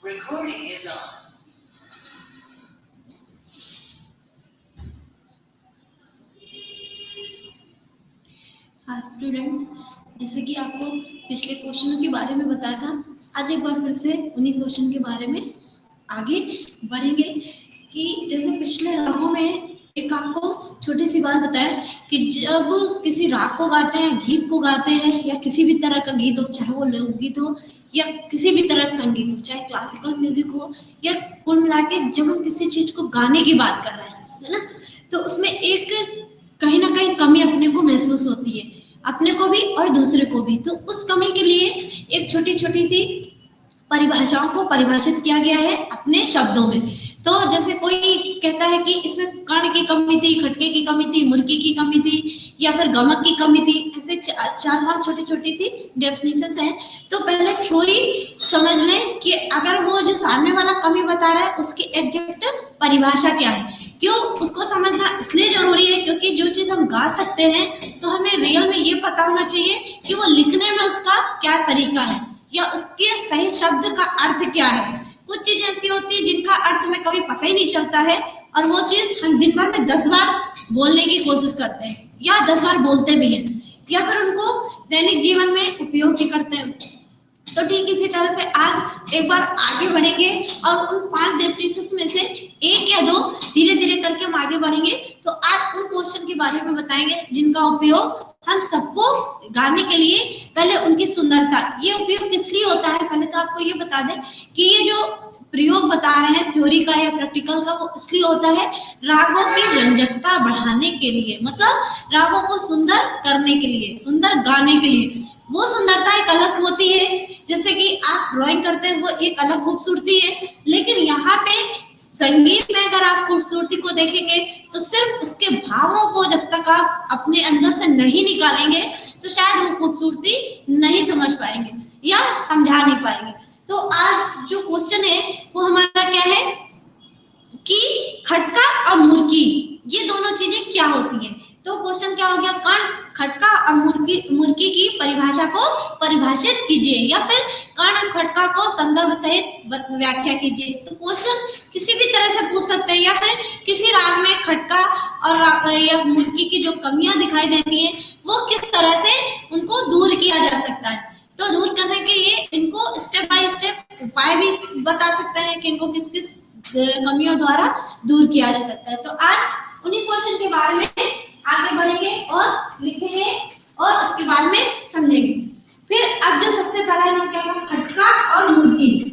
Recording is on. हाँ students, जैसे कि आपको पिछले क्वेश्चनों के बारे में बताया था, आज एक बार फिर से उन्हीं क्वेश्चन के बारे में आगे बढ़ेंगे। कि जैसे पिछले रागों में एक आपको छोटी सी बात बताया कि जब किसी राग को गाते हैं, गीत को गाते हैं, या किसी भी तरह का गीत हो, चाहे वो लोकगीत हो या किसी भी तरह का संगीत हो, चाहे क्लासिकल म्यूजिक हो, या कुल मिला के जब हम किसी चीज को गाने की बात कर रहे हैं, है ना, तो उसमें एक कहीं ना कहीं कमी अपने को महसूस होती है, अपने को भी और दूसरे को भी। तो उस कमी के लिए एक छोटी छोटी सी परिभाषाओं को परिभाषित किया गया है अपने शब्दों में। तो जैसे कोई कहता है कि इसमें कर्ण की कमी थी, खटके की कमी थी, मुर्गी की कमी थी, या फिर गमक की कमी थी, ऐसे चार पांच छोटी छोटी सी डेफिनेशंस हैं। तो पहले थ्योरी समझ लें कि अगर वो जो सामने वाला कमी बता रहा है उसकी एग्जैक्ट परिभाषा क्या है। क्यों उसको समझना इसलिए जरूरी है क्योंकि जो चीज हम गा सकते हैं तो हमें रियल में ये पता होना चाहिए कि वो लिखने में उसका क्या तरीका है, या उसके सही शब्द का अर्थ क्या है। कुछ चीज ऐसी होती है जिनका अर्थ हमें कभी पता ही नहीं चलता है, और वो चीज हम दिन भर में 10 बार बोलने की कोशिश करते हैं, या 10 बार बोलते भी हैं, या फिर उनको दैनिक जीवन में उपयोग भी करते हैं। तो ठीक इसी तरह से आज एक बार आगे बढ़ेंगे और उन 5 डेफिनेशंस में से एक या दो धीरे धीरे करके हम आगे बढ़ेंगे। तो आज उन क्वेश्चन के बारे में बताएंगे जिनका उपयोग हम सबको गाने के लिए, पहले उनकी सुंदरता, ये उपयोग किस लिए होता है। पहले तो आपको ये बता दें कि ये जो प्रयोग बता रहे हैं थ्योरी का या प्रैक्टिकल का, वो इसलिए होता है रागों की रंजकता बढ़ाने के लिए, मतलब रागों को सुंदर करने के लिए, सुंदर गाने के लिए। वो सुंदरता एक अलग होती है, जैसे कि आप ड्राइंग करते हैं वो एक अलग खूबसूरती है, लेकिन यहाँ पे संगीत में अगर आप खूबसूरती को देखेंगे तो सिर्फ उसके भावों को जब तक आप अपने अंदर से नहीं निकालेंगे तो शायद वो खूबसूरती नहीं समझ पाएंगे या समझा नहीं पाएंगे। तो आज जो क्वेश्चन है वो हमारा क्या है कि खटका और मुर्गी, ये दोनों चीजें क्या होती हैं। तो क्वेश्चन क्या हो गया, कर्ण, खटका और मुर्गी की परिभाषा को परिभाषित कीजिए, या फिर कर्ण खटका को संदर्भ सहित व्याख्या कीजिए। तो क्वेश्चन किसी भी तरह से पूछ सकते हैं, या फिर किसी राग में खटका और या मुर्गी की जो कमियां दिखाई देती हैं वो किस तरह से उनको दूर किया जा सकता है। तो दूर करने के लिए इनको स्टेप बाय स्टेप उपाय भी बता सकते हैं कि इनको किस किस कमियों द्वारा दूर किया जा सकता है। तो आज उन्हीं क्वेश्चन के बारे में आगे बढ़ेंगे और लिखेंगे और उसके बाद में समझेंगे। फिर अब जो सबसे पहला है क्या, खटका और मुर्गी।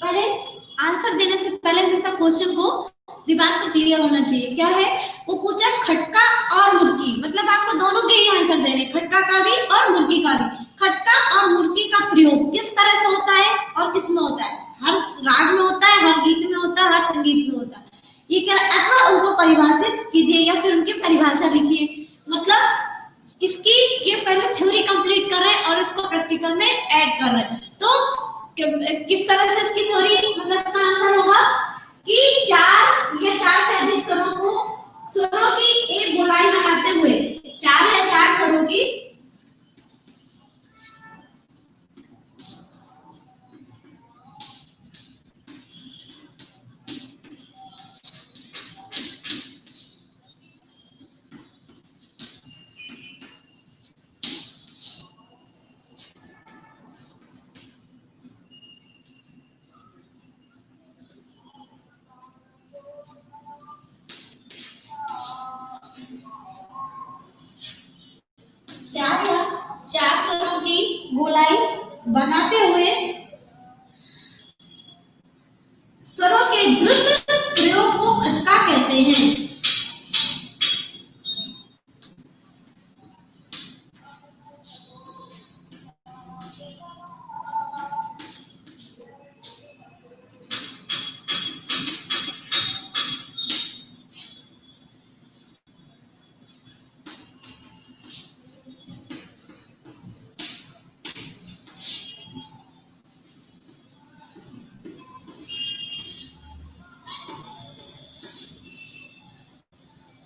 पहले आंसर देने से पहले हमेशा क्वेश्चन को दिमाग में क्लियर होना चाहिए। क्या है वो पूछा, खटका और मुर्गी, मतलब आपको दोनों के ही आंसर देने, खटका का भी और मुर्गी का भी। खटका और मुर्गी का प्रयोग किस तरह से होता है और किस में होता है, हर राग में होता है, हर गीत में होता है, हर संगीत में होता है। ये क्या, अथवा उनको परिभाषित कीजिए या फिर उनकी परिभाषा लिखिए। मतलब इसकी ये पहले थ्योरी कंप्लीट कर रहे हैं और इसको प्रैक्टिकल में ऐड कर रहे हैं। तो किस तरह से इसकी थ्योरी, मतलब इसका आंसर होगा कि 4 या 4 से अधिक स्वरों की एक गोलाई बनाते हुए, 4 या 4 स्वरों की गोलाई बनाते हुए स्वरों के द्रुत प्रयोग को खटका कहते हैं।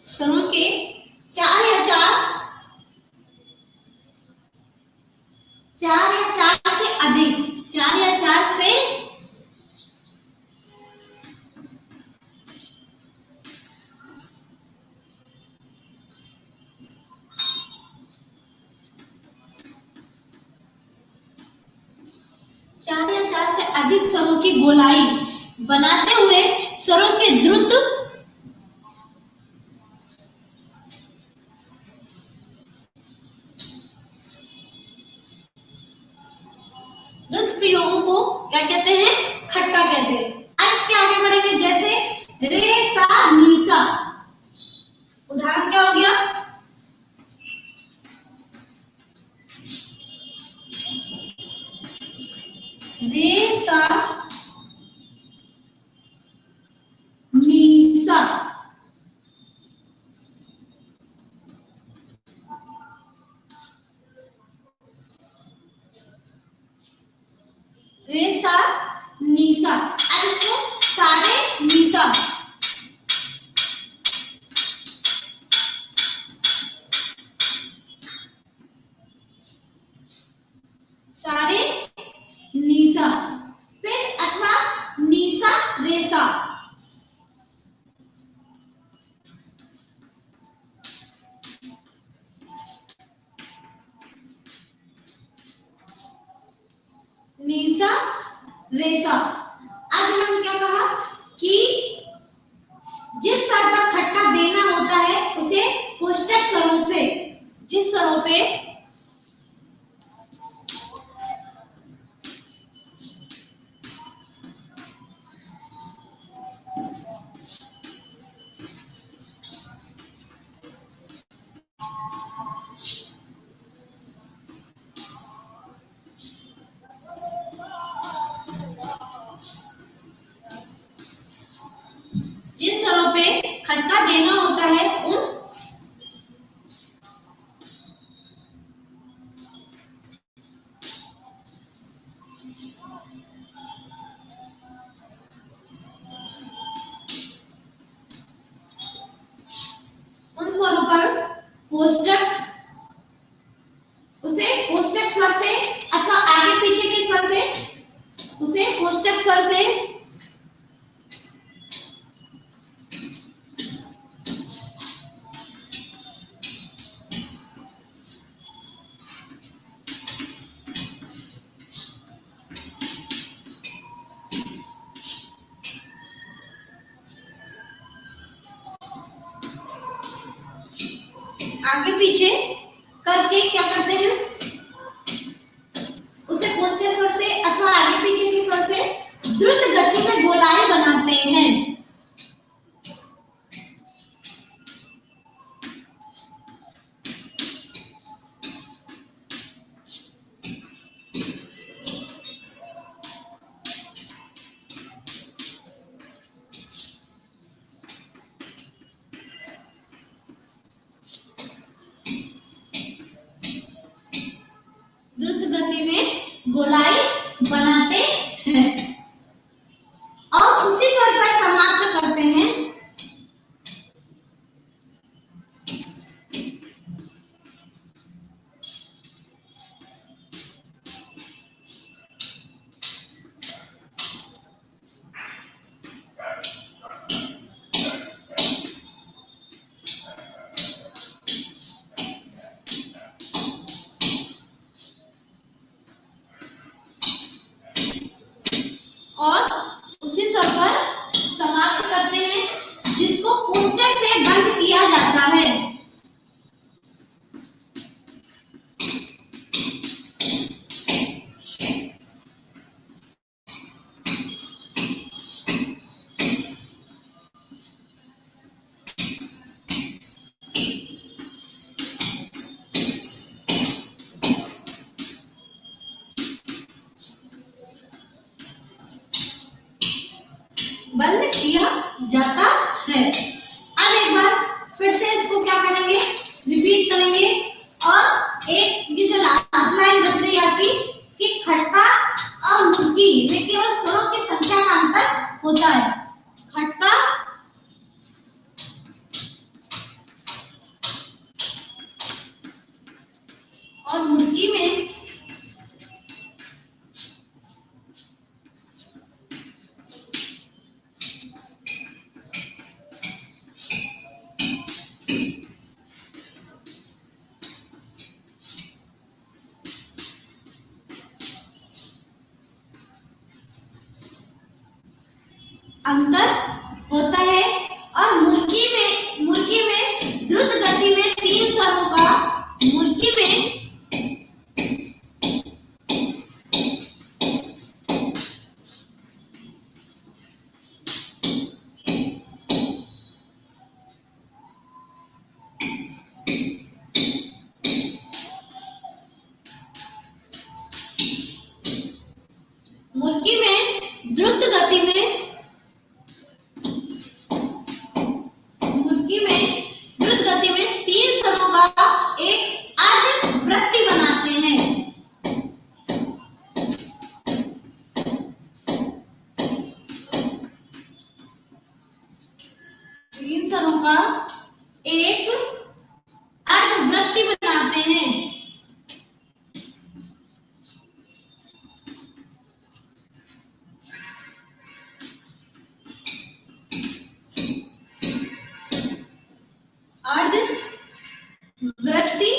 स्वरों के चार या चार से अधिक, चार या चार से अधिक स्वरों की गोलाई बनाते हुए स्वरों के द्रुत प्रयोगों को क्या कहते हैं? खटका कहते हैं। अब इसके आगे बढ़ेंगे, जैसे रे सा नी सा। उदाहरण क्या हो गया? रे सा नी सा। रे सा नी सा। अब इसको सारे नी सा। सारे नीसा, फिर अथवा नीसा रेसा। नीसा रेसा। अब उन्होंने क्या कहा कि जिस स्वर पर खटका देना होता है उसे कोष्टक स्वरों से, जिस स्वरों पे खटका देना होता है उन स्वरों पर उसे कोष्टक स्वर से अथवा आगे पीछे के स्वर से, उसे कोष्टक स्वर से आगे पीछे करके क्या करते हैं, उसे कोष्टक स्वर से अथवा आगे पीछे के स्वर से द्रुत गति में गोलाई बनाते हैं। द्रुत गति में गोलाई बनाते हैं और उसी स्वर पर समाप्त जाता है। अब एक बार फिर से इसको क्या करेंगे, रिपीट करेंगे। और एक ये जो लास्ट लाइन बच रही है आपकी कि खटका और मुर्गी में केवल स्वरों की संख्या का अंतर होता है। खटका और मुर्गी में अंतर होता है। और मुर्गी में द्रुत गति में 3 स्वरों का, मुर्गी में द्रुत गति में द्रुत गति में 3 स्वरों का एक अर्धवृत्ति बनाते हैं। 3 स्वरों का एक अर्धवृत्ति बनाते हैं। अर्धवृत्ति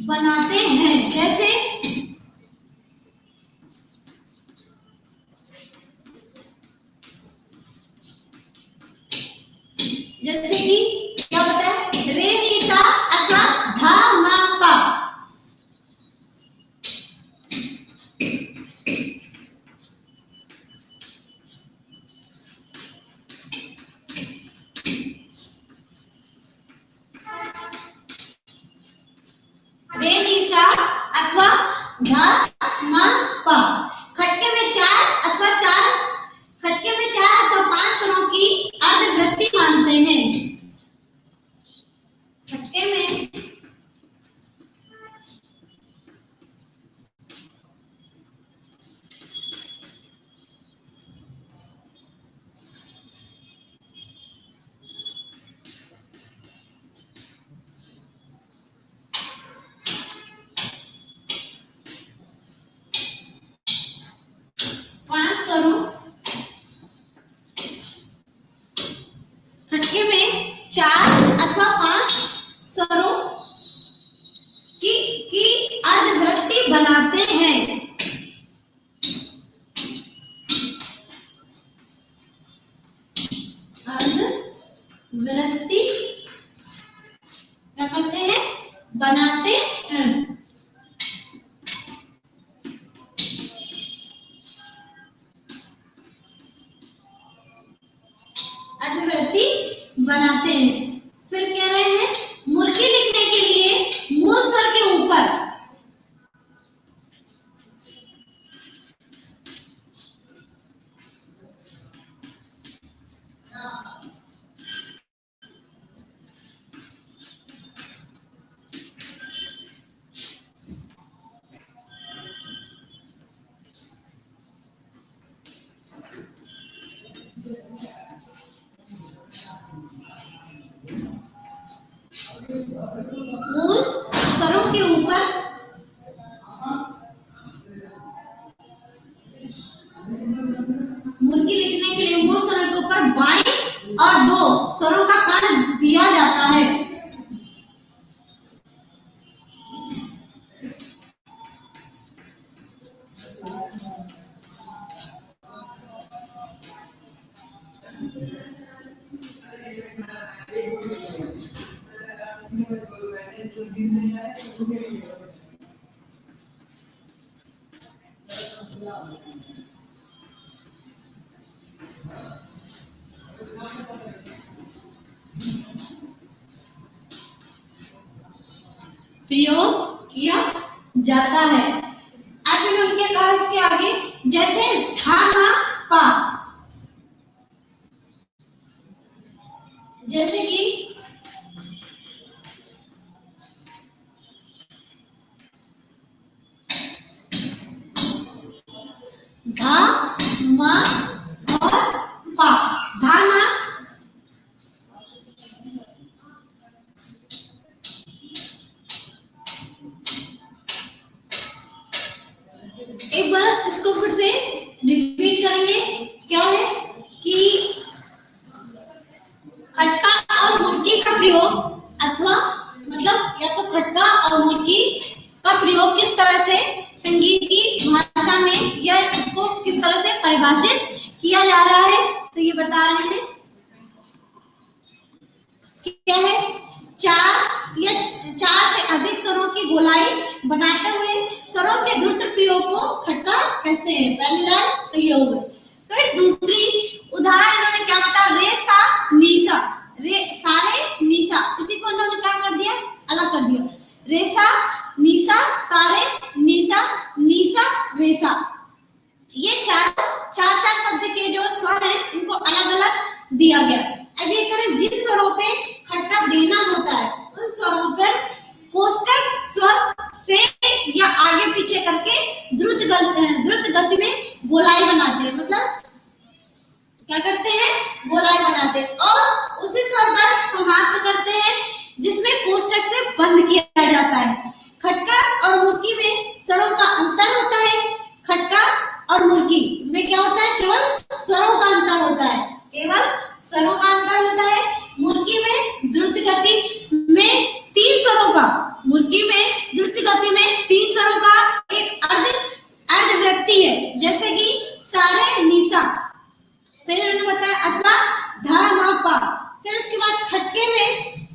बनाते हैं जैसे कि क्या बताया, रे नी सा अथवा धा मा पा। रे नी सा अथवा धा मा पा। खटके में 4 अथवा 5 स्वरों की अर्धवृत्ति मानते हैं। खटके में खटके में 4 अथवा 5 स्वरों की अर्धवृत्ति बनाते हैं। अर्धवृत्ति क्या करते हैं, बनाते हैं। अर्धवृत्ति बनाते हैं। फिर कह रहे हैं मुर्गी लिखने के लिए मूल स्वर के ऊपर मूल स्वरों के ऊपर मुर्गी लिखने के लिए मूल स्वरों के ऊपर बाई और 2 स्वरों का कर्ण दिया जाता है। प्रयोग किया जाता है। अब मैंने उनके कहा इसके आगे जैसे धा मा पा, जैसे कि धा, मा और पा। धाना, एक बार इसको फिर से रिपीट करेंगे। क्या है कि खटका और मुर्गी का प्रयोग, अथवा मतलब या तो खटका और मुर्गी का प्रयोग किस तरह से संगीत की भाषा में या इसको किस तरह से परिभाषित किया जा रहा है, तो ये बता रहे हैं। क्या है? चार से अधिक स्वरों की गोलाई बनाते हुए स्वरों के द्रुत प्रयोग को खटका कहते हैं। पहली लाइन तो ये हो गई। फिर दूसरी उदाहरण इन्होंने क्या बताया? रे सा नीसा, रे सारे नीसा, इसी को इन्होंने क्या कर दिया? अलग कर दिया। रे सा नीसा, सारे नीसा, नीसा रेसा। ये चार शब्द के जो स्वर हैं उनको अलग अलग दिया गया। अब ये करें, जिन स्वरों पे खटका देना होता है उन स्वरों पर कोष्टक स्वर से या आगे पीछे करके द्रुत गति में गोलाई बनाते हैं। मतलब क्या करते हैं? गोलाई बनाते हैं और उसी स्वर पर समाप्त करते हैं जिसमें कोष्टक से बंद किया जाता है। खटका और मुर्गी में स्वरों का अंतर होता है। खटका और मुर्गी में क्या होता है? केवल स्वरों का अंतर होता है, केवल स्वरों का अंतर होता है। मुर्गी में द्रुत गति में 3 स्वरों का, मुर्गी में द्रुत गति में 3 स्वरों का एक अर्धवृत्ति है, जैसे कि सारे निशा। फिर उन्होंने बताया अथवा धा मा पा। फिर उसके बाद खटके में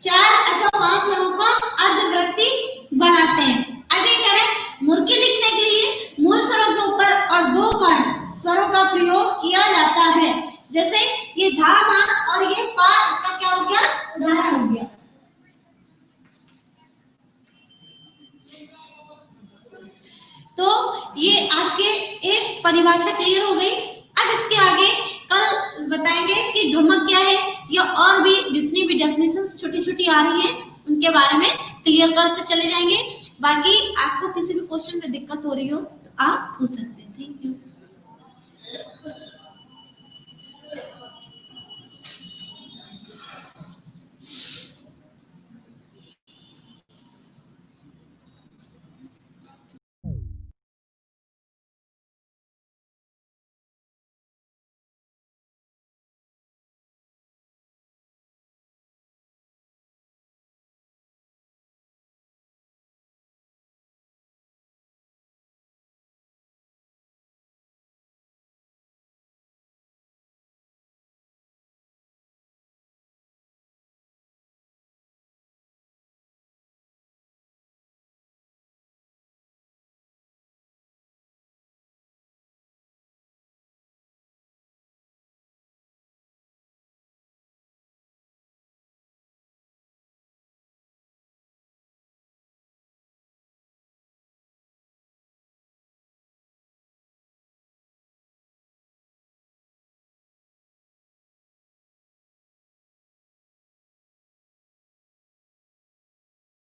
4 अथवा 5 स्वरों का अर्धवृत्ति बनाते हैं। आगे करें, मुर्गी लिखने के लिए मूल स्वरों के ऊपर और 2 कर्ण स्वरों का प्रयोग किया जाता है। जैसे ये धा मा और ये पा, इसका क्या हो गया? उदाहरण हो गया। तो ये आपके एक परिभाषा क्लियर हो गई। अब इसके आगे कल बताएंगे कि गमक क्या है, या और भी जितनी भी डेफिनेशंस छोटी छोटी आ रही हैं उनके बारे में क्लियर करते चले जाएंगे। बाकी आपको किसी भी क्वेश्चन में दिक्कत हो रही हो तो आप पूछ सकते हैं। Thank you.